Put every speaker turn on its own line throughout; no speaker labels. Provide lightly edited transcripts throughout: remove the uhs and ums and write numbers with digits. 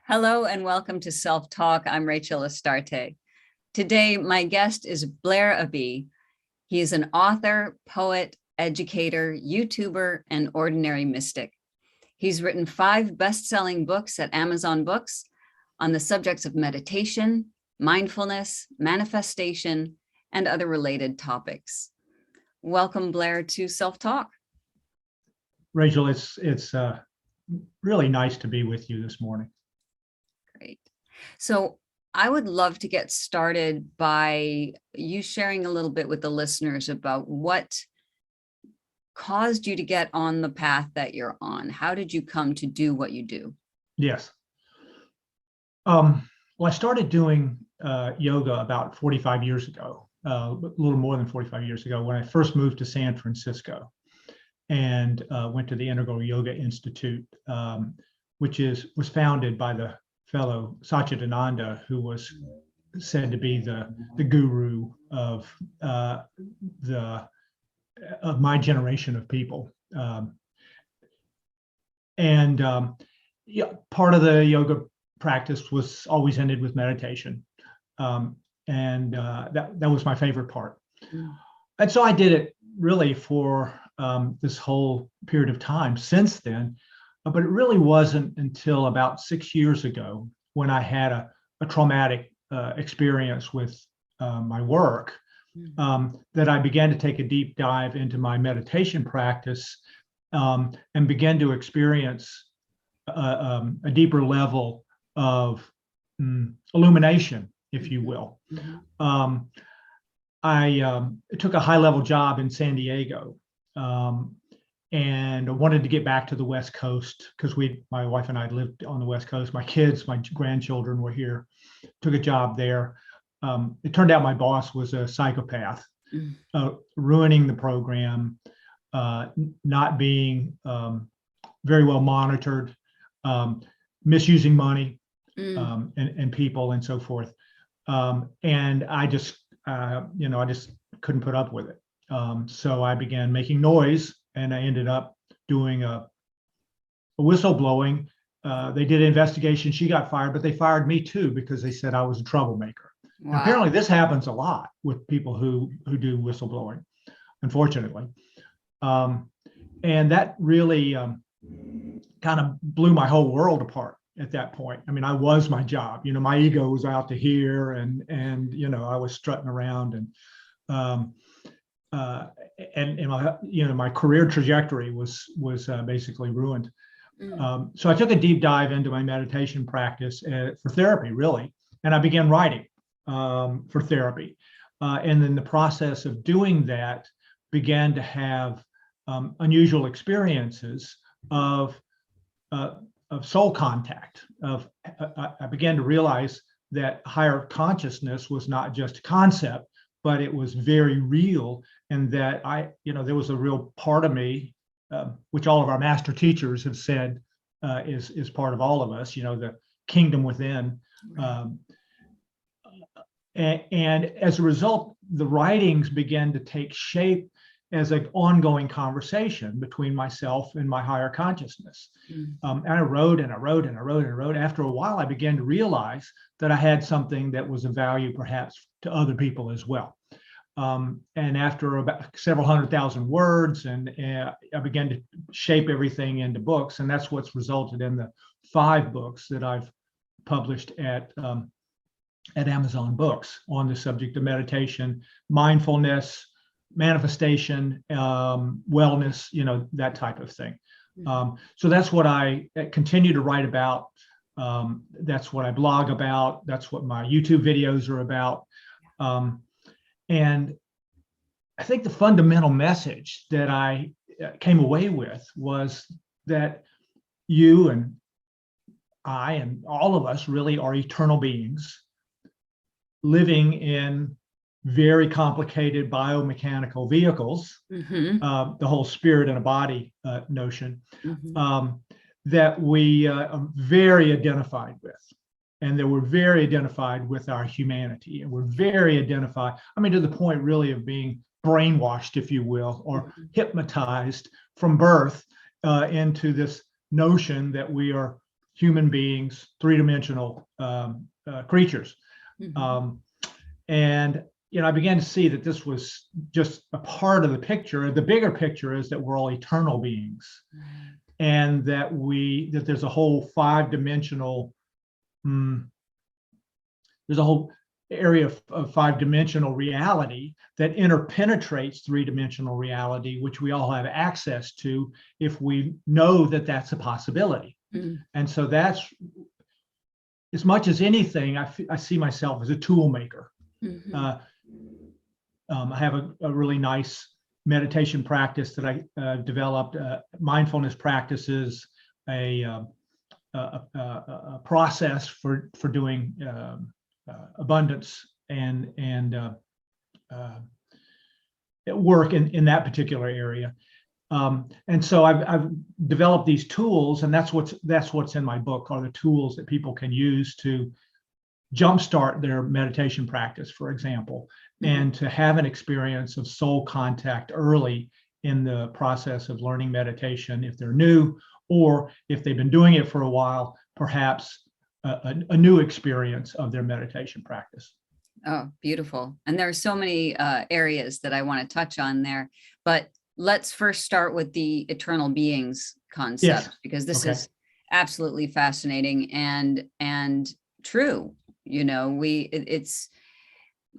Hello and welcome to Self Talk. I'm Rachel Astarte. Today, my guest is Blair Abee. He is an author, poet, educator, YouTuber, and ordinary mystic. He's written 5 best-selling books at Amazon Books on the subjects of meditation, mindfulness, manifestation, and other related topics. Welcome, Blair, to Self Talk.
Rachel, it's really nice to be with you this morning.
Great. So I would love to get started by you sharing a little bit with the listeners about what caused you to get on the path that you're on. How did you come to do what you do?
Yes. Well, I started doing yoga about 45 years ago, a little more than 45 years ago, when I first moved to San Francisco and went to the Integral Yoga Institute, which was founded by the fellow Satchidananda, who was said to be the guru of my generation of people. Part of the yoga practice was always ended with meditation. That was my favorite part. And so I did it really for this whole period of time since then. But it really wasn't until about 6 years ago when I had a traumatic experience with my work that I began to take a deep dive into my meditation practice and began to experience a deeper level of illumination, if you will. I took a high-level job in San Diego. And I wanted to get back to the West Coast because my wife and I lived on the West Coast. My kids, my grandchildren were here, took a job there. It turned out my boss was a psychopath, ruining the program, not being very well monitored, misusing money and people and so forth. And I just couldn't put up with it. So I began making noise. And I ended up doing a whistleblowing. They did an investigation. She got fired, but they fired me too because they said I was a troublemaker. Wow. Apparently, this happens a lot with people who do whistleblowing, unfortunately. And that really kind of blew my whole world apart at that point. I mean, I was my job. My ego was out to here, and I was strutting around and my career trajectory was basically ruined. So I took a deep dive into my meditation practice for therapy, really, and I began writing for therapy. And in the process of doing that, began to have unusual experiences of soul contact. I began to realize that higher consciousness was not just a concept, but it was very real, and that there was a real part of me, which all of our master teachers have said is part of all of us, the kingdom within. And as a result, the writings began to take shape as an ongoing conversation between myself and my higher consciousness. And I wrote and I wrote and I wrote and I wrote. After a while, I began to realize that I had something that was of value perhaps to other people as well. And after about several 100,000 words, and I began to shape everything into books. And that's what's resulted in the 5 books that I've published at Amazon Books on the subject of meditation, mindfulness, manifestation, wellness, that type of thing. So that's what I continue to write about. That's what I blog about. That's what my YouTube videos are about. And I think the fundamental message that I came away with was that you and I and all of us really are eternal beings living in very complicated biomechanical vehicles, the whole spirit and a body notion, that we are very identified with. And that we're very identified with our humanity. And we're very identified, to the point really of being brainwashed, if you will, or hypnotized from birth into this notion that we are human beings, three-dimensional creatures. And I began to see that this was just a part of the picture. The bigger picture is that we're all eternal beings, and that there's a whole five-dimensional, there's a whole area of five-dimensional reality that interpenetrates three-dimensional reality, which we all have access to if we know that that's a possibility. And so that's, as much as anything, I see myself as a tool maker. I have a really nice meditation practice that I developed, mindfulness practices, a process for doing abundance and work in that particular area. And so I've developed these tools, and that's what's in my book, are the tools that people can use to jumpstart their meditation practice, for example, and to have an experience of soul contact early in the process of learning meditation if they're new, or if they've been doing it for a while, perhaps a new experience of their meditation practice.
Oh, beautiful. And there are so many areas that I want to touch on there, but let's first start with the eternal beings concept, because this is absolutely fascinating and true. It's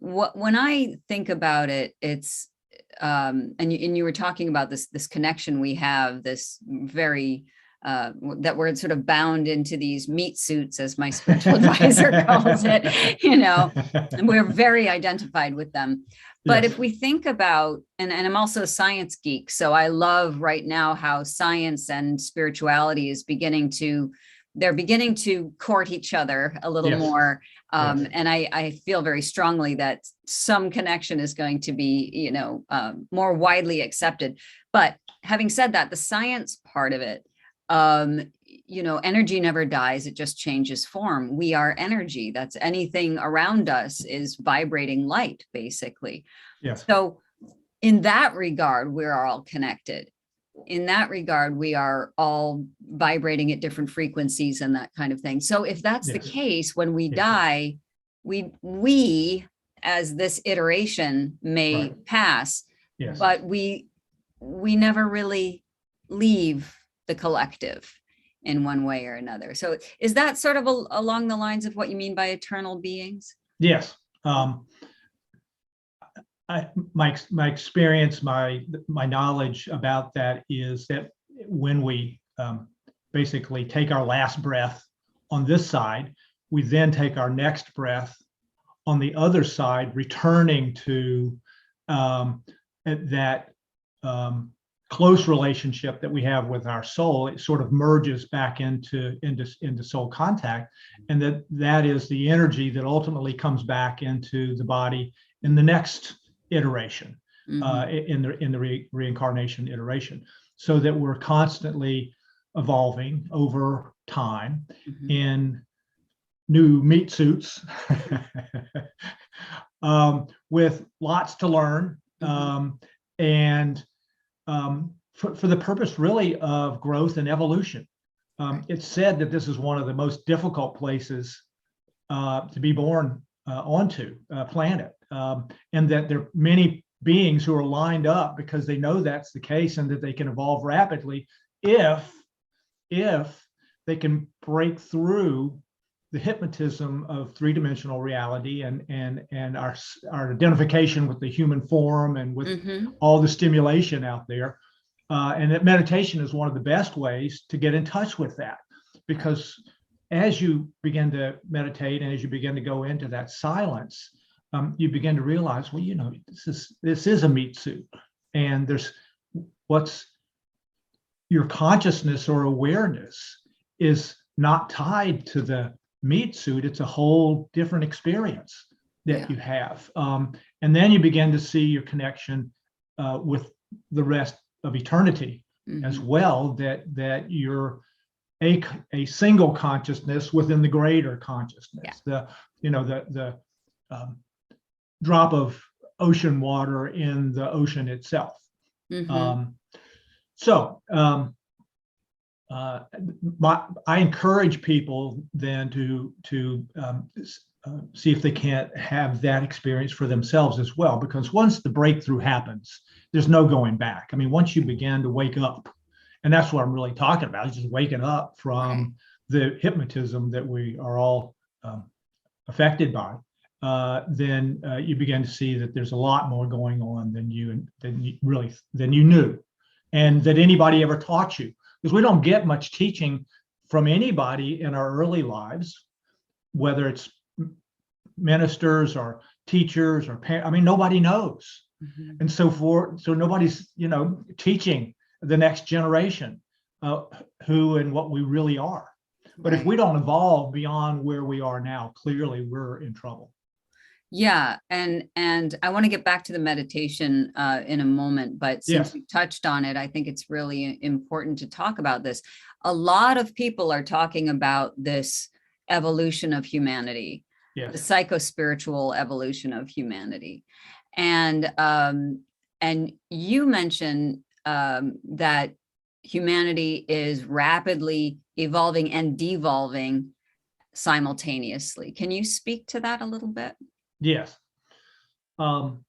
when I think about it, it's and you were talking about this connection we have, this very that we're sort of bound into these meat suits, as my spiritual advisor calls it, and we're very identified with them. But if we think about, and I'm also a science geek, so I love right now how science and spirituality is beginning to court each other a little more. And I feel very strongly that some connection is going to be, more widely accepted. But having said that, the science part of it, energy never dies. It just changes form. We are energy. That's anything around us is vibrating light, basically. So in that regard, we're all connected. In that regard, we are all vibrating at different frequencies and that kind of thing. So if that's the case, when we die, we as this iteration may pass, but we never really leave the collective in one way or another. So is that sort of along the lines of what you mean by eternal beings?
Yes. My experience, my knowledge about that is that when we basically take our last breath on this side, we then take our next breath on the other side, returning to that close relationship that we have with our soul. It sort of merges back into soul contact, and that is the energy that ultimately comes back into the body in the next iteration, in the reincarnation iteration, so that we're constantly evolving over time in new meat suits with lots to learn, and for the purpose really of growth and evolution. It's said that this is one of the most difficult places to be born onto a planet, and that there are many beings who are lined up because they know that's the case, and that they can evolve rapidly if they can break through the hypnotism of three-dimensional reality and our identification with the human form and with all the stimulation out there. And that meditation is one of the best ways to get in touch with that, because as you begin to meditate and as you begin to go into that silence, you begin to realize, well, this is a meat suit, and there's what's your consciousness or awareness is not tied to the meat suit. It's a whole different experience that you have. And then you begin to see your connection with the rest of eternity as well, that you're a single consciousness within the greater consciousness, the drop of ocean water in the ocean itself. So I encourage people then to see if they can't have that experience for themselves as well, because once the breakthrough happens, there's no going back. I mean, once you begin to wake up, and that's what I'm really talking about, is just waking up from the hypnotism that we are all affected by, then you begin to see that there's a lot more going on than you knew, and that anybody ever taught you. Because we don't get much teaching from anybody in our early lives, whether it's ministers or teachers or parents. I mean, nobody knows. And so nobody's, teaching the next generation who and what we really are. But if we don't evolve beyond where we are now, clearly we're in trouble.
Yeah, and I want to get back to the meditation in a moment, but since we touched on it, I think it's really important to talk about this. A lot of people are talking about this evolution of humanity, the psycho-spiritual evolution of humanity, and you mentioned that humanity is rapidly evolving and devolving simultaneously. Can you speak to that a little bit?
Yes. Well,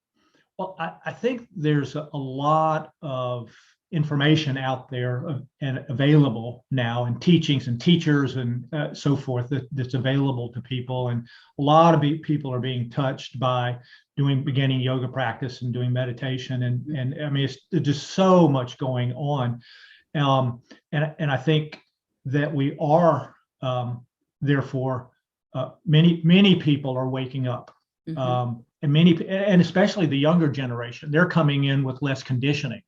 I think there's a lot of information out there and available now, and teachings and teachers and so forth that's available to people. And a lot of people are being touched by beginning yoga practice and doing meditation. And I mean, there's just so much going on. And I think that we are, therefore, many people are waking up. And especially the younger generation, they're coming in with less conditioning,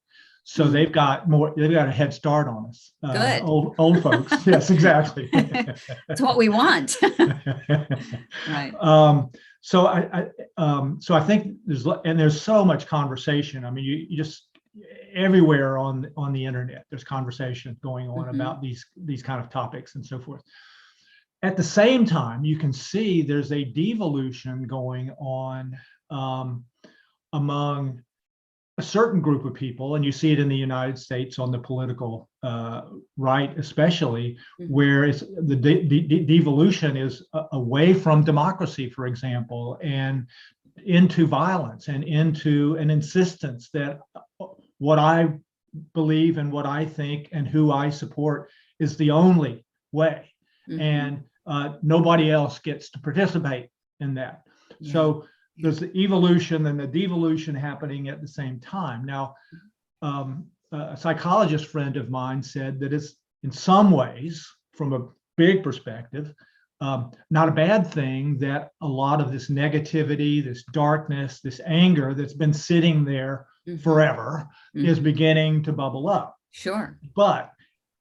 so they've got a head start on us.
Good.
Old folks. Yes, exactly.
That's what we want. Right.
So I think there's so much conversation. I mean, you just everywhere on the internet, there's conversation going on about these kind of topics and so forth. At the same time, you can see there's a devolution going on among a certain group of people, and you see it in the United States on the political right, especially, where it's the devolution is away from democracy, for example, and into violence and into an insistence that what I believe and what I think and who I support is the only way. And nobody else gets to participate in that. So there's the evolution and the devolution happening at the same time. Now, a psychologist friend of mine said that it's in some ways, from a big perspective, not a bad thing that a lot of this negativity, this darkness, this anger that's been sitting there forever is beginning to bubble up.
Sure.
But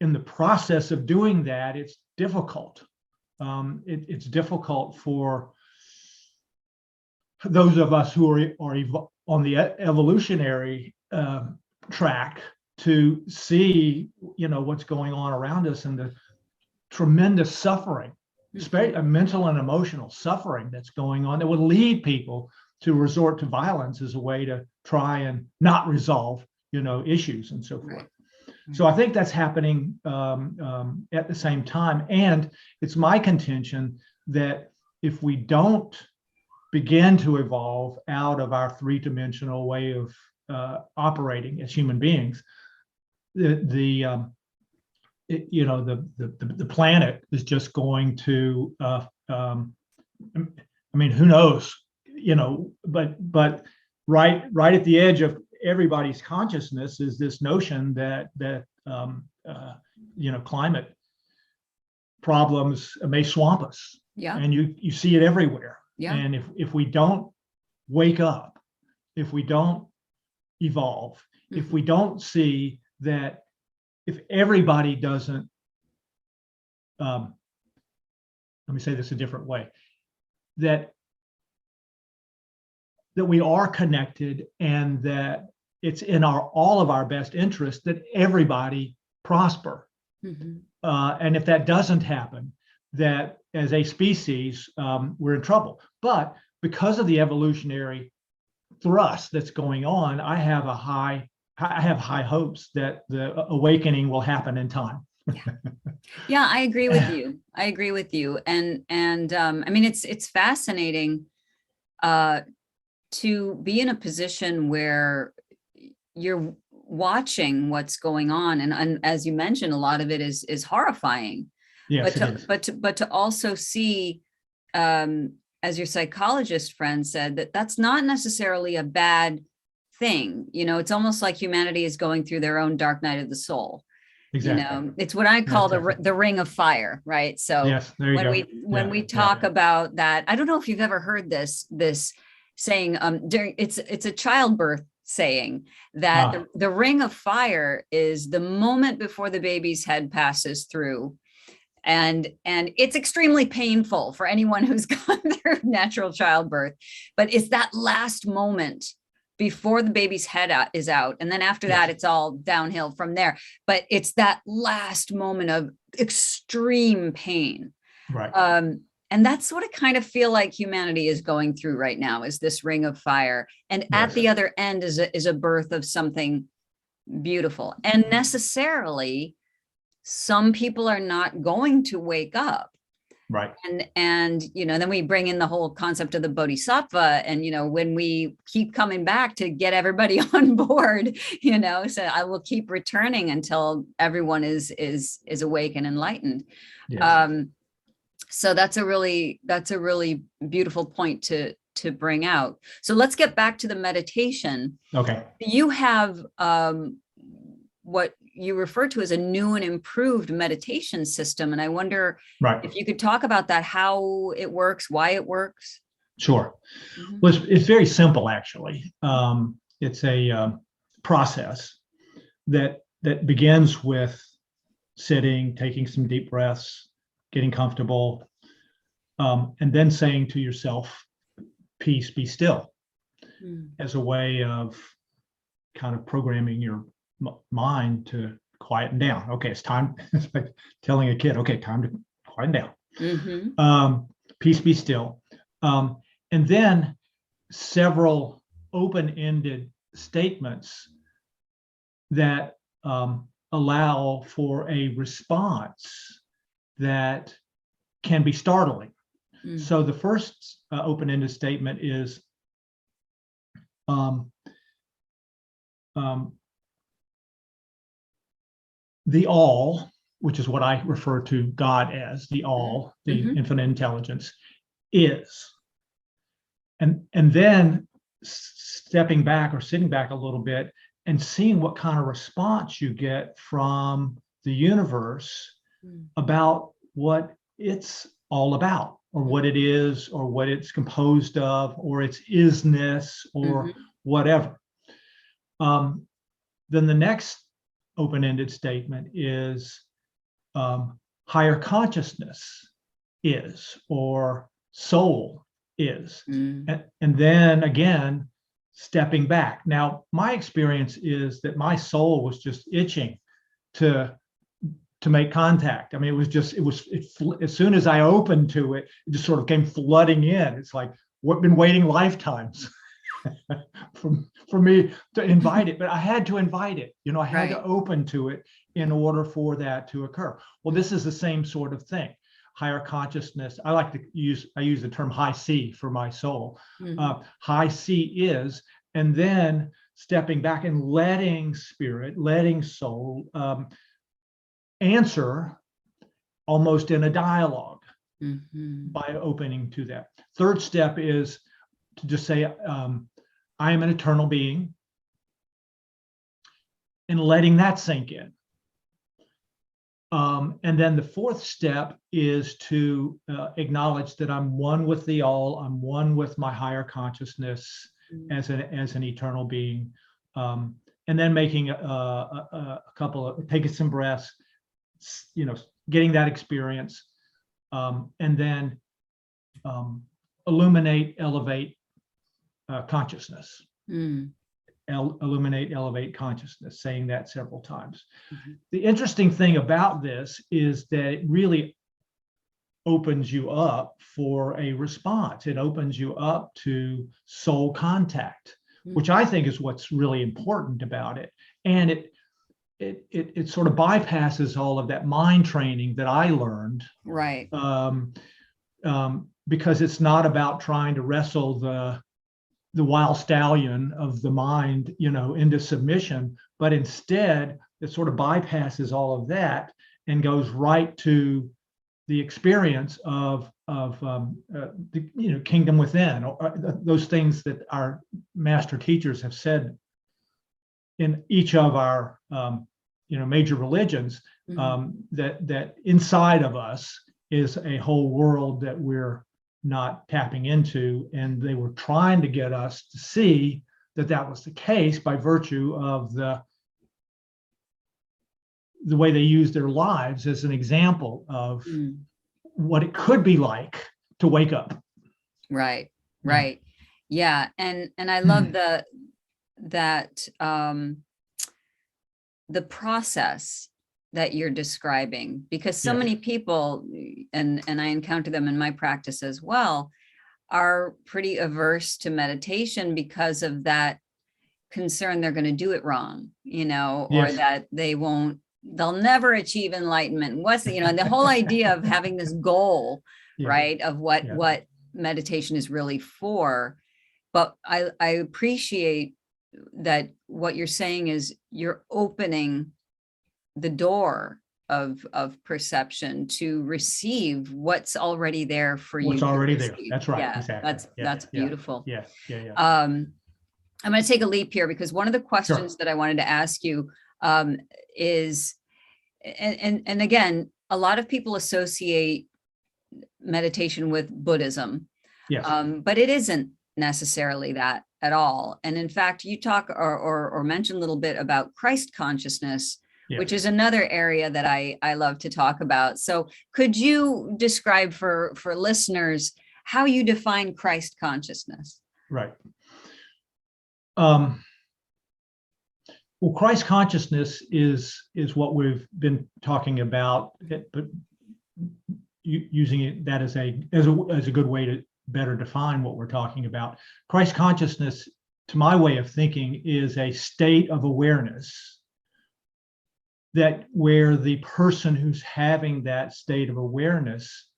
in the process of doing that, it's difficult. It's difficult for those of us who are on the evolutionary track to see, what's going on around us and the tremendous suffering, especially mental and emotional suffering that's going on, that would lead people to resort to violence as a way to try and not resolve, issues and so forth. Right. So I think that's happening at the same time. And it's my contention that if we don't begin to evolve out of our three-dimensional way of operating as human beings, the planet is just going to, I mean, who knows, but right at the edge of everybody's consciousness is this notion that climate problems may swamp us. Yeah. And you see it everywhere. Yeah. And if we don't wake up, if we don't evolve, if we don't see that, if everybody doesn't, let me say this a different way, that we are connected and that it's in all of our best interest that everybody prosper. And if that doesn't happen, that as a species, we're in trouble. But because of the evolutionary thrust that's going on, I have high hopes that the awakening will happen in time.
Yeah, I agree with you. I agree with you. And I mean, it's fascinating to be in a position where you're watching what's going on. And as you mentioned, a lot of it is horrifying.
Yes,
But
it
to
is.
but to also see, as your psychologist friend said, that that's not necessarily a bad thing. You know, it's almost like humanity is going through their own dark night of the soul. You
Exactly.
know, it's what I
Yeah,
call
exactly.
the ring of fire, right? So
Yes, there you go.
when
Yeah,
we
yeah.
talk about that, I don't know if you've ever heard this saying, during it's a childbirth saying that the ring of fire is the moment before the baby's head passes through, and it's extremely painful for anyone who's gone through natural childbirth, but it's that last moment before the baby's head is out, and then after that it's all downhill from there, but it's that last moment of extreme pain.
Right.
And that's what I kind of feel like humanity is going through right now, is this ring of fire, and at the other end is a birth of something beautiful. And necessarily some people are not going to wake up.
Right.
And you know, then we bring in the whole concept of the bodhisattva, and you know, when we keep coming back to get everybody on board, you know, so I will keep returning until everyone is awake and enlightened.
Yes.
So that's a really beautiful point to bring out. So let's get back to the meditation.
Okay.
You have what you refer to as a new and improved meditation system. And I wonder if you could talk about that, how it works, why it works.
Sure. Well, it's very simple, actually. It's a process that begins with sitting, taking some deep breaths, getting comfortable, and then saying to yourself, peace, be still, as a way of kind of programming your mind to quieten down. Okay, it's time. It's like telling a kid, okay, time to quieten down. Peace, be still. And then several open-ended statements that allow for a response that can be startling. So the first open-ended statement is, the all, which is what I refer to God as, the all, the infinite intelligence, is. And then stepping back or sitting back a little bit and seeing what kind of response you get from the universe about what it's all about, or what it is, or what it's composed of, or its isness, or whatever. Then the next open-ended statement is, higher consciousness is, or soul is. And then again, stepping back. Now, my experience is that my soul was just itching to make contact. I mean, as soon as I opened to it, it just sort of came flooding in. It's like, what been waiting lifetimes for me to invite it, but I had to invite it. You know, I had to open to it in order for that to occur. Well, this is the same sort of thing. Higher consciousness. I use the term high C for my soul. High C is, and then stepping back and letting spirit, letting soul answer almost in a dialogue by opening to that. Third step is to just say, I am an eternal being, and letting that sink in. And then the fourth step is to acknowledge that I'm one with the all, I'm one with my higher consciousness as an eternal being. And then making taking some breaths, you know, getting that experience, and then illuminate, elevate consciousness. Illuminate, elevate consciousness, saying that several times. The interesting thing about this is that it really opens you up for a response. It opens you up to soul contact, which I think is what's really important about it. And it sort of bypasses all of that mind training that I learned,
Right.
Because it's not about trying to wrestle the wild stallion of the mind, into submission, but instead it sort of bypasses all of that and goes right to the experience of the kingdom within, or those things that our master teachers have said in each of our major religions, that inside of us is a whole world that we're not tapping into, and they were trying to get us to see that that was the case by virtue of the way they use their lives as an example of what it could be like to wake up.
Right. Yeah. And I love that the process that you're describing, because so many people, and I encounter them in my practice as well, are pretty averse to meditation because of that concern they're going to do it wrong, or that they'll never achieve enlightenment. What's the whole idea of having this goal, right, of what meditation is really for. But I appreciate that what you're saying is you're opening the door of perception to receive what's already there for you.
What's already there. That's right.
Yeah,
exactly.
That's beautiful.
Yeah.
I'm going to take a leap here, because one of the questions that I wanted to ask you is, and again, a lot of people associate meditation with Buddhism, but it isn't necessarily that at all. And in fact, you talk or mention a little bit about Christ consciousness, which is another area that I love to talk about. So could you describe for listeners how you define Christ consciousness?
Right. Well, Christ consciousness is what we've been talking about, but using that as a good way to better define what we're talking about. Christ consciousness, to my way of thinking, is a state of awareness that where the person who's having that state of awareness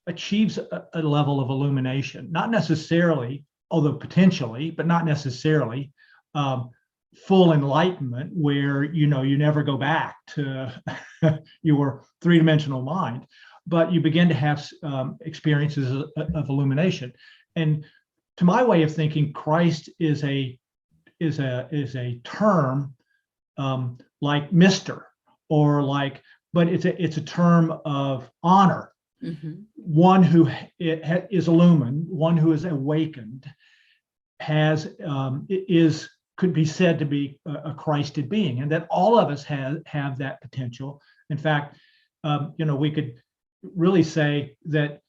achieves a level of illumination, not necessarily, although potentially, but not necessarily full enlightenment, where you never go back to your three-dimensional mind, but you begin to have experiences of illumination. And to my way of thinking, Christ is a term like Mr. or like, but it's a term of honor. One who is illumined, one who is awakened, could be said to be a Christed being, and that all of us have that potential. In fact, we could really say that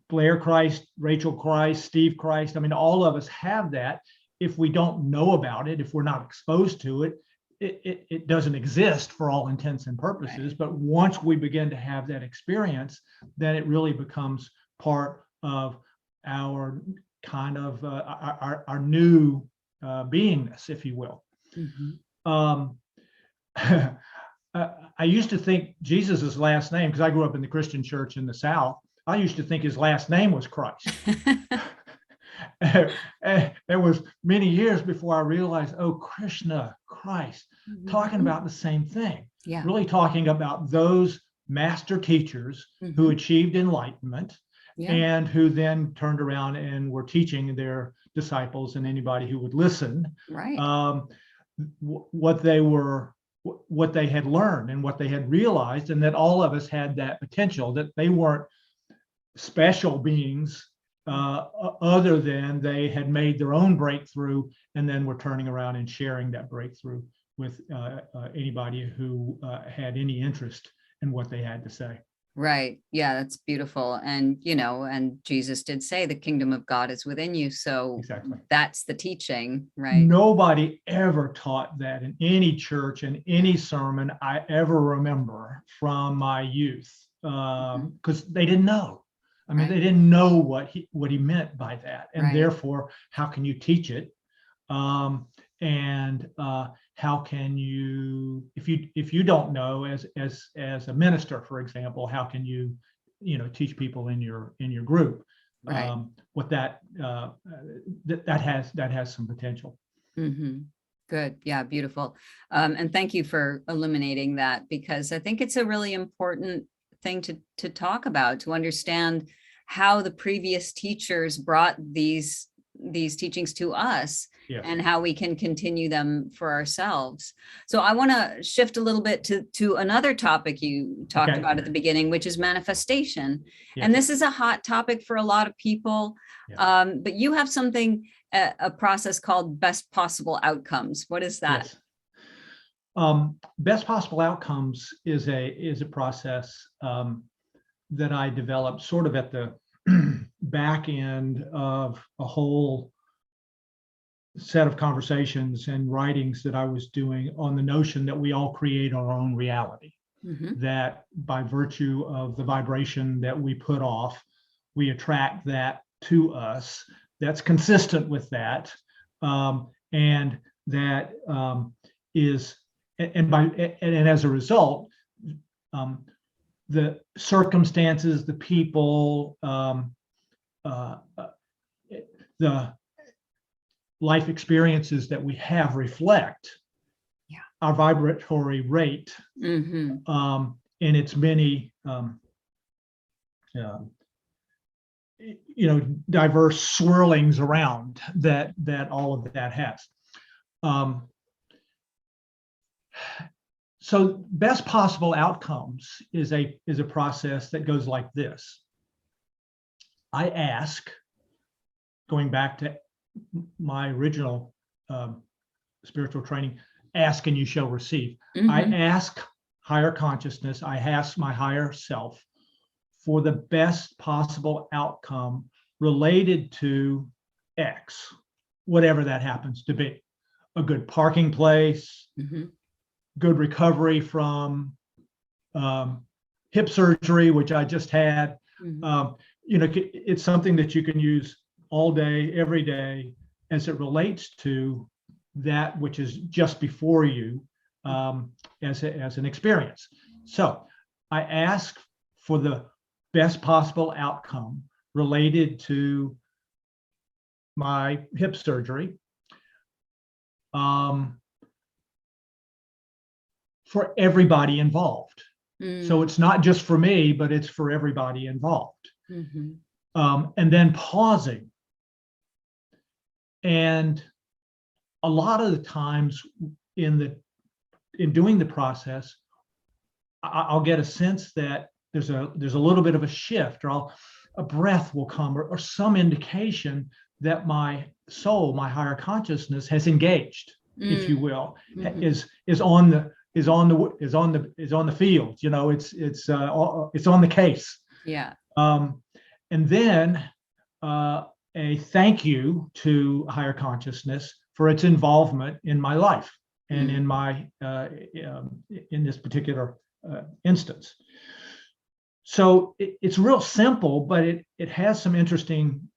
Blair Christ, Rachel Christ, Steve Christ, all of us have that. If we don't know about it, if we're not exposed to it, it doesn't exist for all intents and purposes. But once we begin to have that experience, then it really becomes part of our kind of our new beingness, if you will. I used to think Jesus's last name, because I grew up in the Christian church in the South, I used to think his last name was Christ. It was many years before I realized, oh, Krishna, Christ, talking about the same thing. Really talking about those master teachers who achieved enlightenment and who then turned around and were teaching their disciples and anybody who would listen what they had learned and what they had realized, and that all of us had that potential, that they weren't special beings other than they had made their own breakthrough and then were turning around and sharing that breakthrough with anybody who had any interest in what they had to say.
Right. Yeah, that's beautiful. And, and Jesus did say the kingdom of God is within you. So that's the teaching, right? Nobody
ever taught that in any church, in any sermon I ever remember from my youth, because they didn't know. They didn't know what he meant by that. And therefore, how can you teach it? and how can you, if you don't know, as a minister, for example, how can you, teach people in your group,
Right.
what that has some potential.
Mm-hmm. Good. Yeah, beautiful. And thank you for illuminating that, because I think it's a really important thing to talk about, to understand how the previous teachers brought these teachings to us,
Yes.
and how we can continue them for ourselves. So I want to shift a little bit to another topic you talked
Okay.
about at the beginning, which is manifestation.
Yes.
And this is a hot topic for a lot of people.
Yeah.
But you have something, a process called best possible outcomes. What is that?
Yes. Best possible outcomes is a process that I developed sort of at the back end of a whole set of conversations and writings that I was doing on the notion that we all create our own reality. Mm-hmm. That by virtue of the vibration that we put off, we attract that to us that's consistent with that, and that is, and as a result, the circumstances, the people, the life experiences that we have reflect our vibratory rate, in its many diverse swirlings around that all of that has. So best possible outcomes is a process that goes like this. I ask, going back to my original spiritual training, ask and you shall receive. Mm-hmm. I ask higher consciousness, I ask my higher self for the best possible outcome related to X, whatever that happens to be. A good parking place, good recovery from hip surgery, which I just had. It's something that you can use all day, every day, as it relates to that which is just before you, as an experience. So I ask for the best possible outcome related to my hip surgery, for everybody involved. So it's not just for me, but it's for everybody involved. And then pausing. And a lot of the times in doing the process, I'll get a sense that there's a little bit of a shift, or a breath will come, or some indication that my soul, my higher consciousness, has engaged, if you will, is on the field. It's on the case.
Yeah.
And then a thank you to higher consciousness for its involvement in my life and in my in this particular instance. So it's real simple, but it has some interesting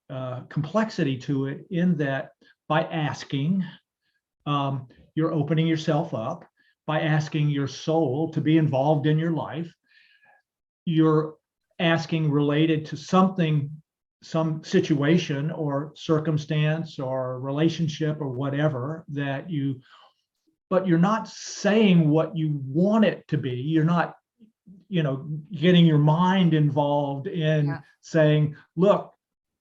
complexity to it, in that by asking, you're opening yourself up. By asking your soul to be involved in your life, you're asking related to something, some situation or circumstance or relationship or whatever but you're not saying what you want it to be. You're not, getting your mind involved in saying, look,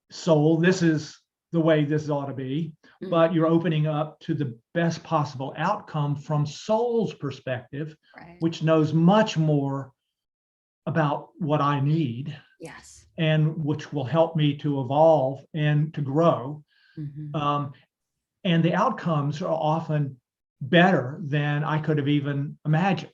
soul, this is the way this ought to be. But you're opening up to the best possible outcome from soul's perspective, which knows much more about what I need.
Yes.
And which will help me to evolve and to grow. And the outcomes are often better than I could have even imagined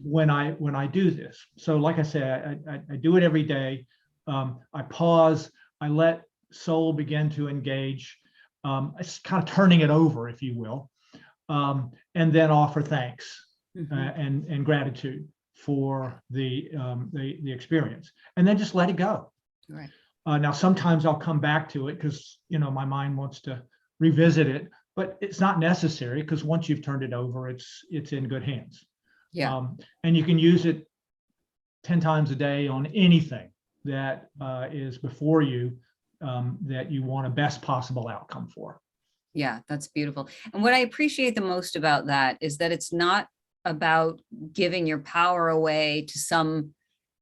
when I do this. So like I said, I do it every day. I pause, I let soul begin to engage. It's kind of turning it over, if you will, and then offer thanks and gratitude for the experience, and then just let it go. Right. Now, sometimes I'll come back to it because my mind wants to revisit it, but it's not necessary, because once you've turned it over, it's in good hands.
Yeah.
And you can use it 10 times a day on anything that is before you, that you want a best possible outcome for.
Yeah, that's beautiful. And what I appreciate the most about that is that it's not about giving your power away to some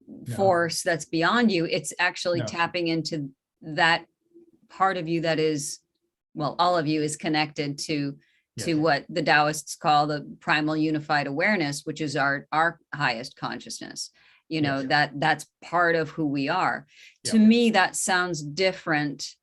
No.
force that's beyond you. It's actually
No.
tapping into that part of you that is, well, all of you is connected to
Yes.
what the Taoists call the primal unified awareness, which is our highest consciousness. You know,
Yes.
that's part of who we are.
Yeah.
To me, that sounds different,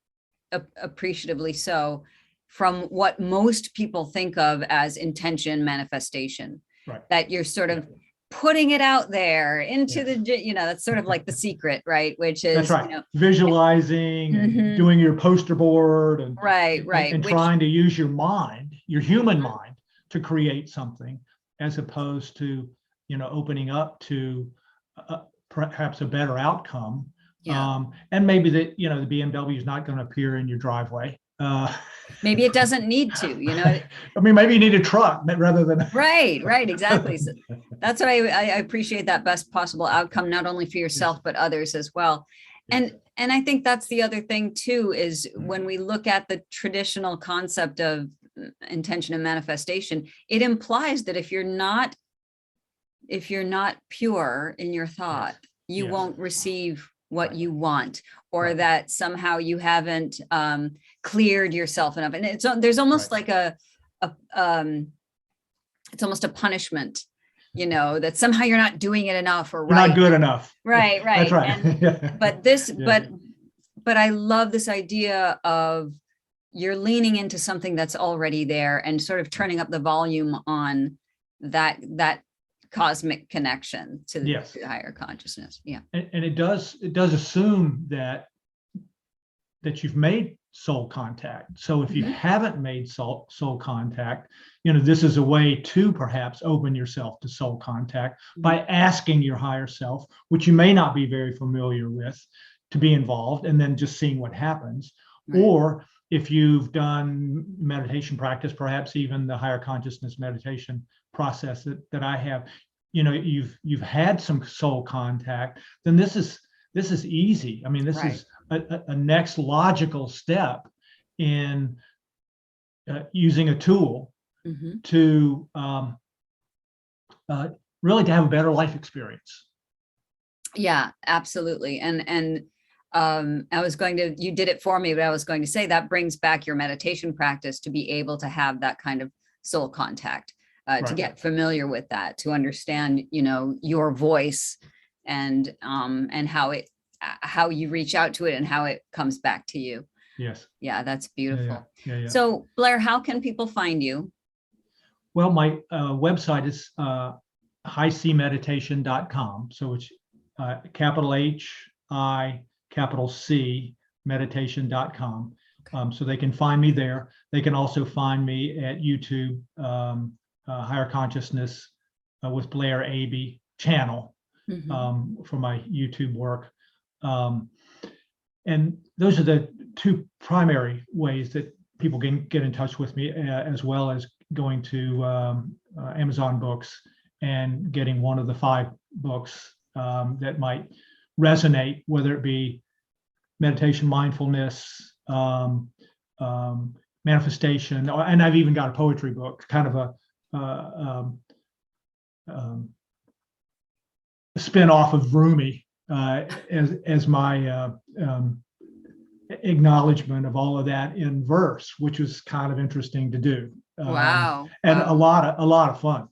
appreciatively so, from what most people think of as intention manifestation.
Right.
That you're sort of putting it out there into
Yes.
the, you know, that's sort of like the secret, right? Which is,
That's right.
you know,
Visualizing and doing your poster board and
right.
and
Which,
trying to use your mind, your human mind, to create something, as opposed to, you know, opening up to perhaps a better outcome.
yeah.
And maybe that, you know, the BMW is not going to appear in your driveway.
Maybe it doesn't need to, you know.
I mean, maybe you need a truck rather than.
Right, exactly. So that's what I appreciate, that best possible outcome, not only for yourself, but others as well.
Yes.
And I think that's the other thing too, is when we look at the traditional concept of intention and manifestation, it implies that if you're not pure in your thought, you
Yes.
won't receive what you want, or
Right.
that somehow you haven't cleared yourself enough. And there's almost
Right.
like it's almost a punishment, you know, that somehow you're not doing it enough, or
You're
right.
not good enough.
Right.
That's right.
And, but I love this idea of you're leaning into something that's already there and sort of turning up the volume on that cosmic connection to the,
Yes.
to the higher consciousness. Yeah.
And it does assume that you've made soul contact. So if you haven't made soul contact, you know, this is a way to perhaps open yourself to soul contact by asking your higher self, which you may not be very familiar with, to be involved, and then just seeing what happens.
Right.
Or if you've done meditation practice, perhaps even the higher consciousness meditation process that I have, you know, you've had some soul contact, then this is easy. I mean, this
Right.
is a next logical step in using a tool to really to have a better life experience.
Yeah, absolutely. And you did it for me, but I was going to say that brings back your meditation practice to be able to have that kind of soul contact, to get familiar with that, to understand, you know, your voice and how you reach out to it and how it comes back to you.
Yes.
Yeah, that's beautiful.
Yeah.
So Blair, how can people find you?
Well, my website is highcmeditation.com. So it's capital HI, capital C, meditation.com. So they can find me there. They can also find me at YouTube, Higher Consciousness with Blair Abee channel for my YouTube work. And those are the two primary ways that people can get in touch with me, as well as going to Amazon Books and getting one of the 5 books that might resonate, whether it be meditation, mindfulness, manifestation, and I've even got a poetry book, kind of a spin-off of Rumi, as my acknowledgement of all of that in verse, which was kind of interesting to do.
Wow.
And a lot of fun.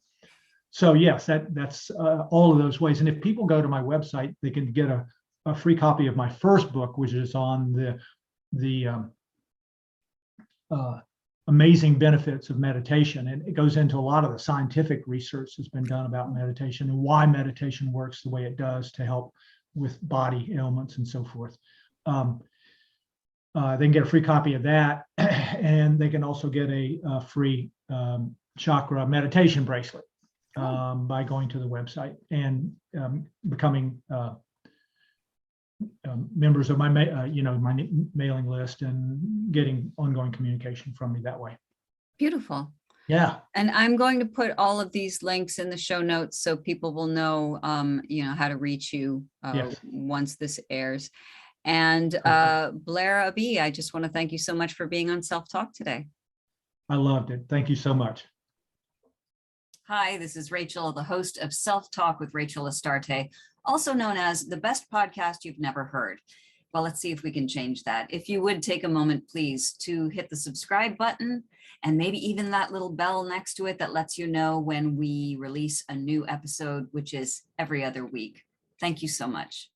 So yes, that's all of those ways. And if people go to my website, they can get a free copy of my first book, which is on the amazing benefits of meditation. And it goes into a lot of the scientific research that's been done about meditation and why meditation works the way it does to help with body ailments and so forth. They can get a free copy of that, and they can also get a free chakra meditation bracelet by going to the website and becoming members of my my mailing list and getting ongoing communication from me that way.
Beautiful.
Yeah.
And I'm going to put all of these links in the show notes so people will know, how to reach you
Yes.
once this airs. And
Perfect.
Blair Abee, I just want to thank you so much for being on Self Talk today.
I loved it. Thank you so much.
Hi, this is Rachel, the host of Self Talk with Rachel Astarte, also known as the best podcast you've never heard. Well, let's see if we can change that. If you would take a moment, please, to hit the subscribe button and maybe even that little bell next to it that lets you know when we release a new episode, which is every other week. Thank you so much.